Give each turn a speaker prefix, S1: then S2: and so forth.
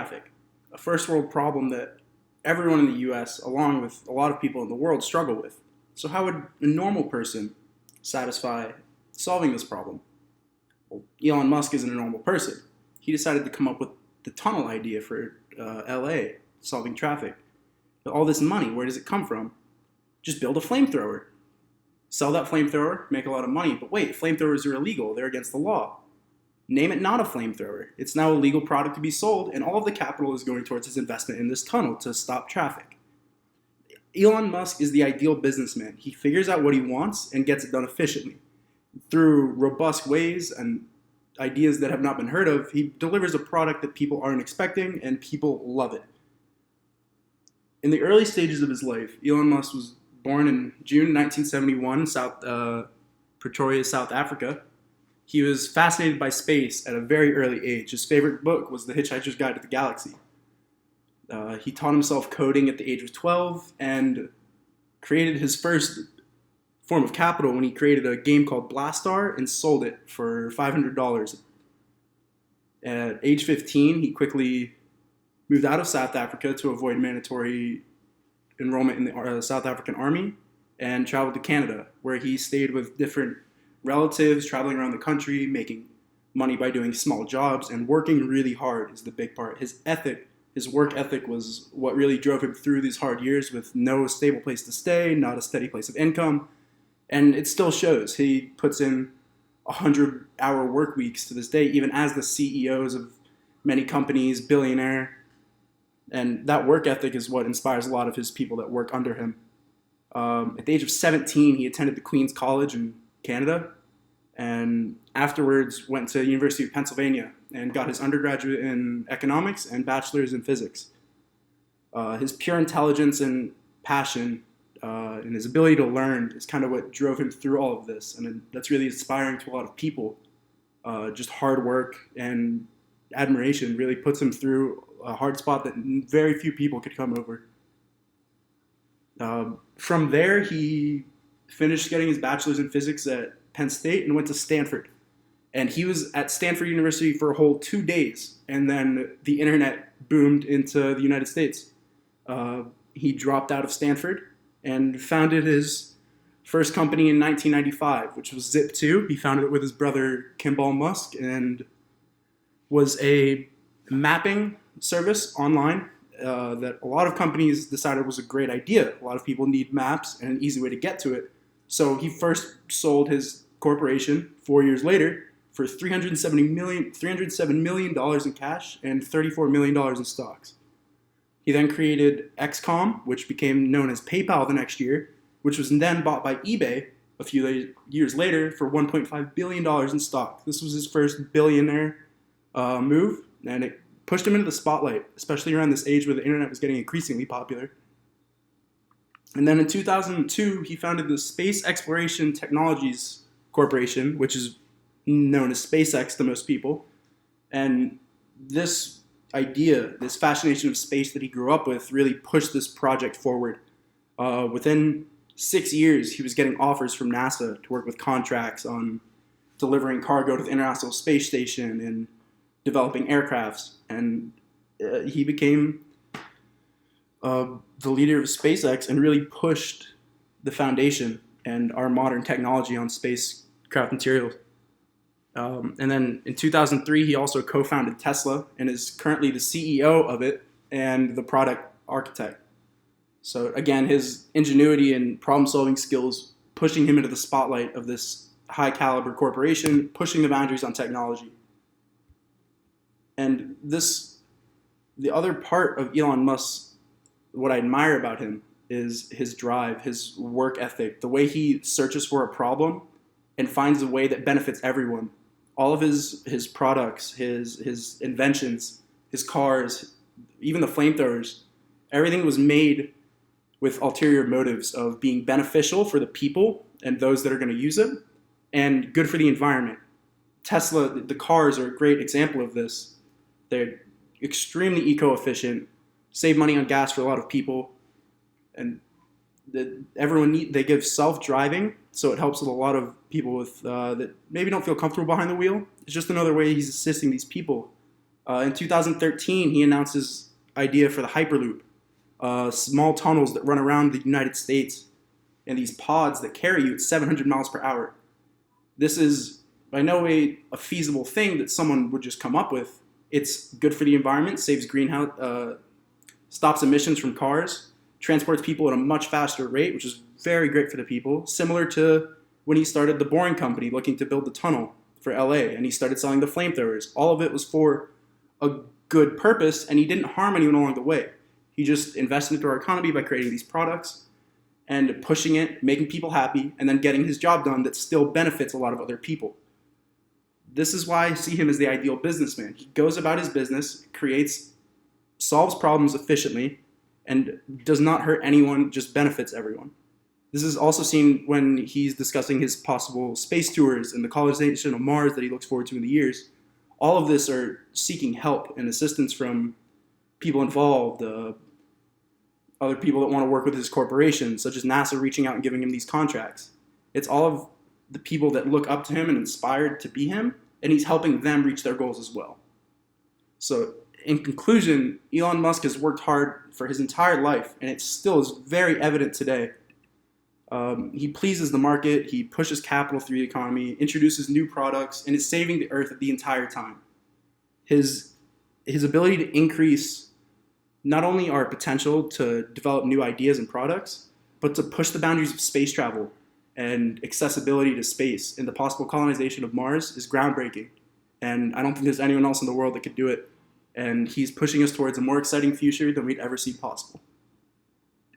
S1: traffic, a first world problem that everyone in the US, along with a lot of people in the world, struggle with. So, how would a normal person satisfy solving this problem? Well, Elon Musk isn't a normal person. He decided to come up with the tunnel idea for LA, solving traffic. But all this money, where does it come from? Just build a flamethrower. Sell that flamethrower, make a lot of money. But wait, flamethrowers are illegal. They're against the law. Name it not a flamethrower. It's now a legal product to be sold, and all of the capital is going towards his investment in this tunnel to stop traffic. Elon Musk is the ideal businessman. He figures out what he wants and gets it done efficiently. Through robust ways and ideas that have not been heard of, he delivers a product that people aren't expecting, and people love it. In the early stages of his life, Elon Musk was born in June 1971, Pretoria, South Africa. He was fascinated by space at a very early age. His favorite book was The Hitchhiker's Guide to the Galaxy. He taught himself coding at the age of 12 and created his first form of capital when he created a game called Blastar and sold it for $500. At age 15, he quickly moved out of South Africa to avoid mandatory enrollment in the South African Army and traveled to Canada, where he stayed with different relatives, traveling around the country, making money by doing small jobs, and working really hard is the big part. His work ethic was what really drove him through these hard years with no stable place to stay, not a steady place of income. And it still shows. He puts in 100-hour work weeks to this day, even as the CEOs of many companies, billionaire. And that work ethic is what inspires a lot of his people that work under him. At the age of 17, he attended the Queen's College in Canada, and afterwards went to the University of Pennsylvania and got his undergraduate in economics and bachelor's in physics. His pure intelligence and passion and his ability to learn is kind of what drove him through all of this, and that's really inspiring to a lot of people. Just hard work and admiration really puts him through a hard spot that very few people could come over. From there, he finished getting his bachelor's in physics at Penn State and went to Stanford. And he was at Stanford University for a whole 2 days, and then the internet boomed into the United States. He dropped out of Stanford and founded his first company in 1995, which was Zip2. He founded it with his brother Kimball Musk and was a mapping service online that a lot of companies decided was a great idea. A lot of people need maps and an easy way to get to it. So he first sold his corporation 4 years later for $307 million in cash and $34 million in stocks. He then created XCOM, which became known as PayPal the next year, which was then bought by eBay a few years later for $1.5 billion in stock. This was his first billionaire move, and it pushed him into the spotlight, especially around this age where the internet was getting increasingly popular. And then in 2002, he founded the Space Exploration Technologies Corporation, which is known as SpaceX to most people. And this idea, this fascination of space that he grew up with, really pushed this project forward. Within 6 years, he was getting offers from NASA to work with contracts on delivering cargo to the International Space Station and developing aircrafts. And he became the leader of SpaceX and really pushed the foundation and our modern technology on spacecraft materials. And then in 2003, he also co-founded Tesla and is currently the CEO of it and the product architect. So again, his ingenuity and problem-solving skills pushing him into the spotlight of this high-caliber corporation, pushing the boundaries on technology. And the other part of Elon Musk, what I admire about him is his drive, his work ethic, the way he searches for a problem and finds a way that benefits everyone. All of his products, his inventions, his cars, even the flamethrowers, everything was made with ulterior motives of being beneficial for the people and those that are going to use it, and good for the environment. Tesla, the cars are a great example of this. They're extremely eco-efficient, save money on gas for a lot of people, and they give self-driving, so it helps with a lot of people with that maybe don't feel comfortable behind the wheel. It's just another way he's assisting these people In 2013, he announced his idea for the Hyperloop, small tunnels that run around the United States, and these pods that carry you at 700 miles per hour. This is by no way a feasible thing that someone would just come up with. It's good for the environment, saves greenhouse, stops emissions from cars, transports people at a much faster rate, which is very great for the people. Similar to when he started the Boring Company, looking to build the tunnel for LA, and he started selling the flamethrowers. All of it was for a good purpose, and he didn't harm anyone along the way. He just invested into our economy by creating these products and pushing it, making people happy, and then getting his job done that still benefits a lot of other people. This is why I see him as the ideal businessman. He goes about his business, solves problems efficiently, and does not hurt anyone, just benefits everyone. This is also seen when he's discussing his possible space tours and the colonization of Mars that he looks forward to in the years. All of this are seeking help and assistance from people involved, other people that want to work with his corporation, such as NASA reaching out and giving him these contracts. It's all of the people that look up to him and inspired to be him, and he's helping them reach their goals as well. So in conclusion, Elon Musk has worked hard for his entire life, and it still is very evident today. He pleases the market, he pushes capital through the economy, introduces new products, and is saving the earth the entire time. His ability to increase not only our potential to develop new ideas and products, but to push the boundaries of space travel and accessibility to space and the possible colonization of Mars is groundbreaking. And I don't think there's anyone else in the world that could do it. And he's pushing us towards a more exciting future than we'd ever see possible.